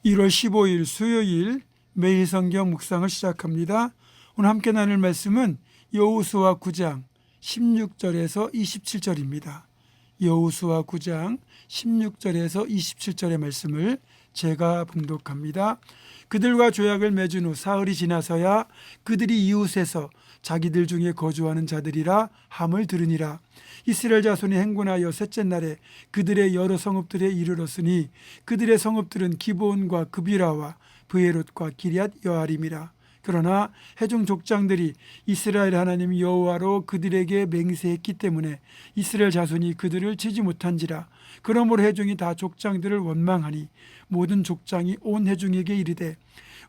1월 15일 수요일 매일 성경 묵상을 시작합니다. 오늘 함께 나눌 말씀은 여호수아 9장 16절에서 27절입니다. 여호수아 9장 16절에서 27절의 말씀을 제가 봉독합니다. 그들과 조약을 맺은 후 사흘이 지나서야 그들이 이웃에서 자기들 중에 거주하는 자들이라 함을 들으니라. 이스라엘 자손이 행군하여 셋째 날에 그들의 여러 성읍들에 이르렀으니 그들의 성읍들은 기브온과 그비라와 브에롯과 기럇 여아림이라. 그러나 회중 족장들이 이스라엘 하나님 여호와로 그들에게 맹세했기 때문에 이스라엘 자손이 그들을 치지 못한지라. 그러므로 회중이 다 족장들을 원망하니 모든 족장이 온 회중에게 이르되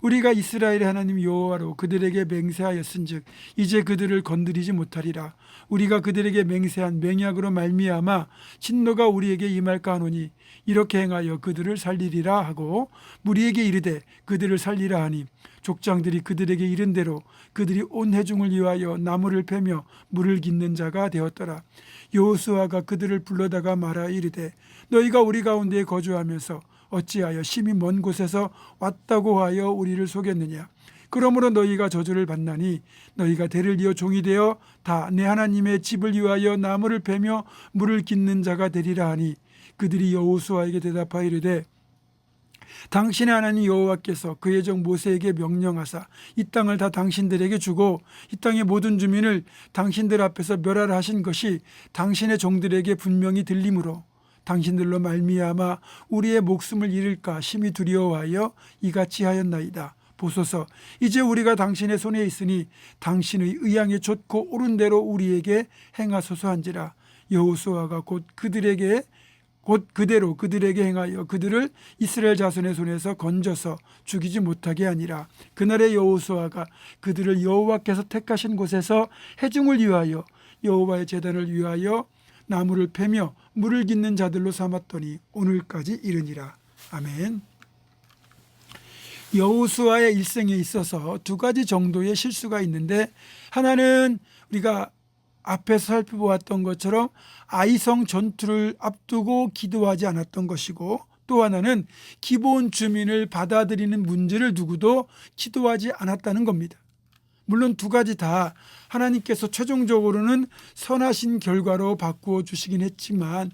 우리가 이스라엘의 하나님 여호와로 그들에게 맹세하였은즉 이제 그들을 건드리지 못하리라. 우리가 그들에게 맹세한 맹약으로 말미암아 진노가 우리에게 임할까 하노니 이렇게 행하여 그들을 살리리라 하고 무리에게 이르되 그들을 살리라 하니 족장들이 그들에게 이른 대로 그들이 온 회중을 위하여 나무를 패며 물을 깃는 자가 되었더라. 여호수아가 그들을 불러다가 말하 이르되 너희가 우리 가운데에 거주하면서 어찌하여 심히 먼 곳에서 왔다고 하여 우리를 속였느냐. 그러므로 너희가 저주를 받나니 너희가 대를 이어 종이 되어 다 내 하나님의 집을 위하여 나무를 패며 물을 깃는 자가 되리라 하니 그들이 여호수아에게 대답하여 이르되 당신의 하나님 여호와께서 그의 종 모세에게 명령하사 이 땅을 다 당신들에게 주고 이 땅의 모든 주민을 당신들 앞에서 멸하라 하신 것이 당신의 종들에게 분명히 들리므로 당신들로 말미암아 우리의 목숨을 잃을까 심히 두려워하여 이같이 하였나이다. 보소서, 이제 우리가 당신의 손에 있으니 당신의 의향에 좋고 옳은 대로 우리에게 행하소서 한지라. 여호수아가 곧 그대로 그들에게 행하여 그들을 이스라엘 자손의 손에서 건져서 죽이지 못하게 하니라. 그날에 여호수아가 그들을 여호와께서 택하신 곳에서 회중을 위하여 여호와의 제단을 위하여 나무를 패며 물을 깃는 자들로 삼았더니 오늘까지 이르니라. 아멘. 여호수아의 일생에 있어서 두 가지 정도의 실수가 있는데, 하나는 우리가 앞에서 살펴보았던 것처럼 아이성 전투를 앞두고 기도하지 않았던 것이고, 또 하나는 기브온 주민을 받아들이는 문제를 두고도 기도하지 않았다는 겁니다. 물론 두 가지 다 하나님께서 최종적으로는 선하신 결과로 바꾸어 주시긴 했지만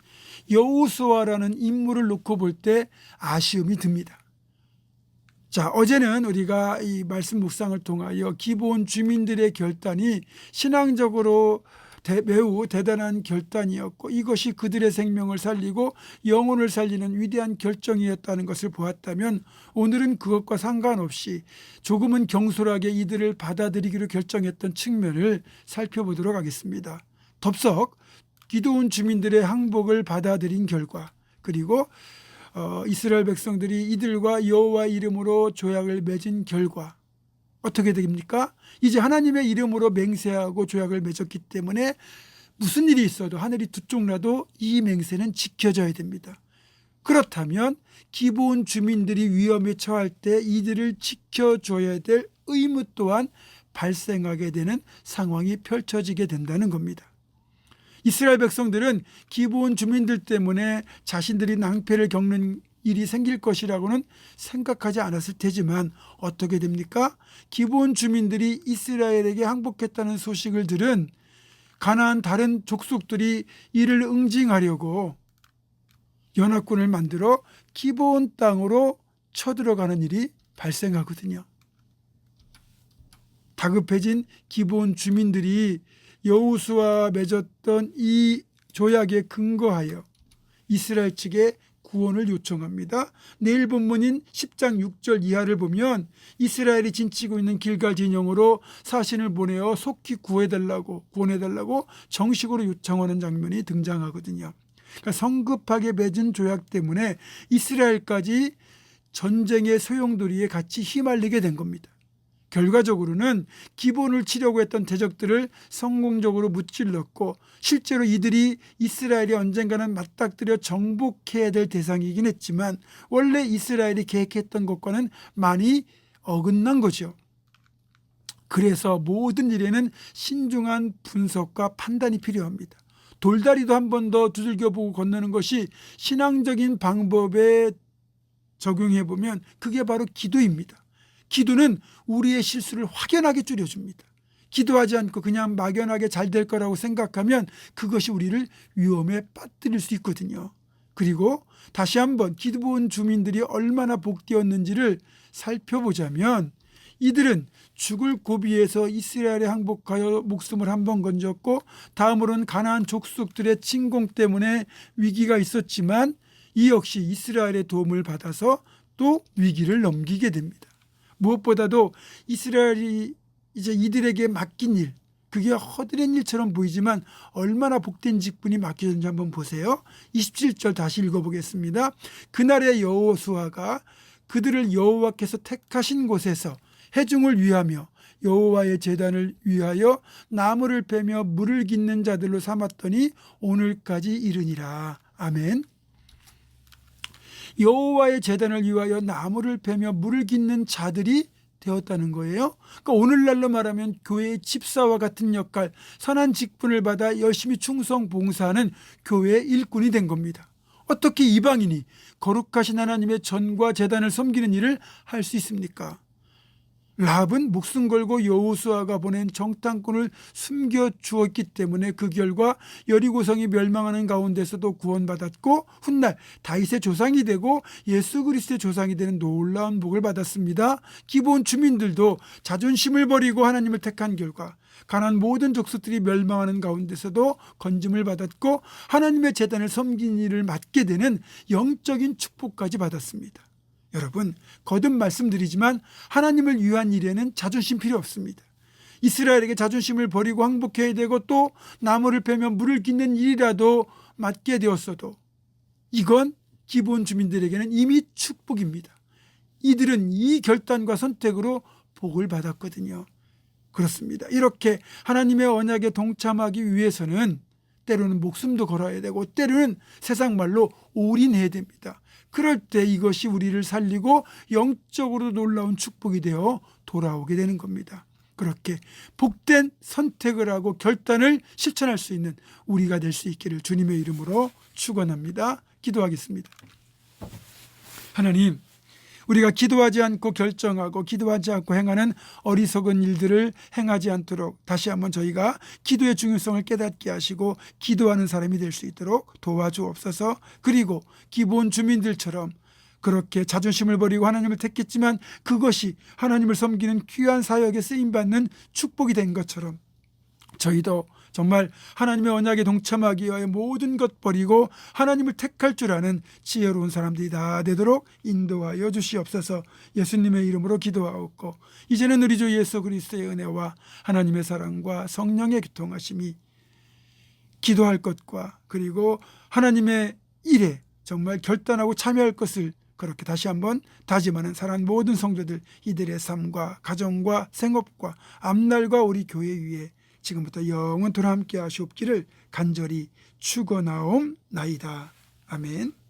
여호수아라는 인물을 놓고 볼 때 아쉬움이 듭니다. 자, 어제는 우리가 이 말씀 묵상을 통하여 기브온 주민들의 결단이 신앙적으로 매우 대단한 결단이었고 이것이 그들의 생명을 살리고 영혼을 살리는 위대한 결정이었다는 것을 보았다면, 오늘은 그것과 상관없이 조금은 경솔하게 이들을 받아들이기로 결정했던 측면을 살펴보도록 하겠습니다. 덥석 기드온 주민들의 항복을 받아들인 결과, 그리고 이스라엘 백성들이 이들과 여호와 이름으로 조약을 맺은 결과 어떻게 됩니까? 이제 하나님의 이름으로 맹세하고 조약을 맺었기 때문에 무슨 일이 있어도 하늘이 두 쪽 나도 이 맹세는 지켜져야 됩니다. 그렇다면 기브온 주민들이 위험에 처할 때 이들을 지켜줘야 될 의무 또한 발생하게 되는 상황이 펼쳐지게 된다는 겁니다. 이스라엘 백성들은 기브온 주민들 때문에 자신들이 낭패를 겪는 일이 생길 것이라고는 생각하지 않았을 테지만 어떻게 됩니까? 기브온 주민들이 이스라엘에게 항복했다는 소식을 들은 가나안 다른 족속들이 이를 응징하려고 연합군을 만들어 기브온 땅으로 쳐들어가는 일이 발생하거든요. 다급해진 기브온 주민들이 여호수아와 맺었던 이 조약에 근거하여 이스라엘 측에 구원을 요청합니다. 내일 본문인 10장 6절 이하를 보면 이스라엘이 진치고 있는 길갈 진영으로 사신을 보내어 속히 구원해달라고 정식으로 요청하는 장면이 등장하거든요. 그러니까 성급하게 맺은 조약 때문에 이스라엘까지 전쟁의 소용돌이에 같이 휘말리게 된 겁니다. 결과적으로는 기본을 치려고 했던 대적들을 성공적으로 무찔렀고, 실제로 이들이 이스라엘이 언젠가는 맞닥뜨려 정복해야 될 대상이긴 했지만 원래 이스라엘이 계획했던 것과는 많이 어긋난 거죠. 그래서 모든 일에는 신중한 분석과 판단이 필요합니다. 돌다리도 한 번 더 두들겨보고 건너는 것이 신앙적인 방법의 적용해 보면 그게 바로 기도입니다. 기도는 우리의 실수를 확연하게 줄여줍니다. 기도하지 않고 그냥 막연하게 잘 될 거라고 생각하면 그것이 우리를 위험에 빠뜨릴 수 있거든요. 그리고 다시 한번 기드온 주민들이 얼마나 복되었는지를 살펴보자면 이들은 죽을 고비에서 이스라엘에 항복하여 목숨을 한 번 건졌고 다음으로는 가나안 족속들의 침공 때문에 위기가 있었지만 이 역시 이스라엘의 도움을 받아서 또 위기를 넘기게 됩니다. 무엇보다도 이스라엘이 이제 이들에게 맡긴 일, 그게 허드렛 일처럼 보이지만 얼마나 복된 직분이 맡겨졌는지 한번 보세요. 27절 다시 읽어보겠습니다. 그날의 여호수아가 그들을 여호와께서 택하신 곳에서 회중을 위하며 여호와의 제단을 위하여 나무를 베며 물을 깃는 자들로 삼았더니 오늘까지 이르니라. 아멘. 여호와의 제단을 위하여 나무를 베며 물을 깃는 자들이 되었다는 거예요. 그러니까 오늘날로 말하면 교회의 집사와 같은 역할, 선한 직분을 받아 열심히 충성 봉사하는 교회의 일꾼이 된 겁니다. 어떻게 이방인이 거룩하신 하나님의 전과 제단을 섬기는 일을 할 수 있습니까? 라합은 목숨 걸고 여호수아가 보낸 정탐꾼을 숨겨 주었기 때문에 그 결과 여리고성이 멸망하는 가운데서도 구원받았고 훗날 다윗의 조상이 되고 예수 그리스도의 조상이 되는 놀라운 복을 받았습니다. 기브온 주민들도 자존심을 버리고 하나님을 택한 결과 가나안 모든 족속들이 멸망하는 가운데서도 건짐을 받았고 하나님의 제단을 섬기는 일을 맡게 되는 영적인 축복까지 받았습니다. 여러분, 거듭 말씀드리지만 하나님을 위한 일에는 자존심 필요 없습니다. 이스라엘에게 자존심을 버리고 항복해야 되고 또 나무를 베며 물을 깃는 일이라도 맡게 되었어도 이건 기브온 주민들에게는 이미 축복입니다. 이들은 이 결단과 선택으로 복을 받았거든요. 그렇습니다. 이렇게 하나님의 언약에 동참하기 위해서는 때로는 목숨도 걸어야 되고 때로는 세상 말로 올인해야 됩니다. 그럴 때 이것이 우리를 살리고 영적으로 놀라운 축복이 되어 돌아오게 되는 겁니다. 그렇게 복된 선택을 하고 결단을 실천할 수 있는 우리가 될 수 있기를 주님의 이름으로 축원합니다. 기도하겠습니다. 하나님, 우리가 기도하지 않고 결정하고 기도하지 않고 행하는 어리석은 일들을 행하지 않도록 다시 한번 저희가 기도의 중요성을 깨닫게 하시고 기도하는 사람이 될 수 있도록 도와주옵소서. 그리고 기브온 주민들처럼 그렇게 자존심을 버리고 하나님을 택했지만 그것이 하나님을 섬기는 귀한 사역에 쓰임받는 축복이 된 것처럼 저희도 정말 하나님의 언약에 동참하기 위하여 모든 것 버리고 하나님을 택할 줄 아는 지혜로운 사람들이 다 되도록 인도하여 주시옵소서. 예수님의 이름으로 기도하옵고 이제는 우리 주 예수 그리스도의 은혜와 하나님의 사랑과 성령의 교통하심이 기도할 것과 그리고 하나님의 일에 정말 결단하고 참여할 것을 그렇게 다시 한번 다짐하는 사랑하는 모든 성도들 이들의 삶과 가정과 생업과 앞날과 우리 교회 위에 지금부터 영원토록 함께 하시옵기를 간절히 축원하옵나이다. 아멘.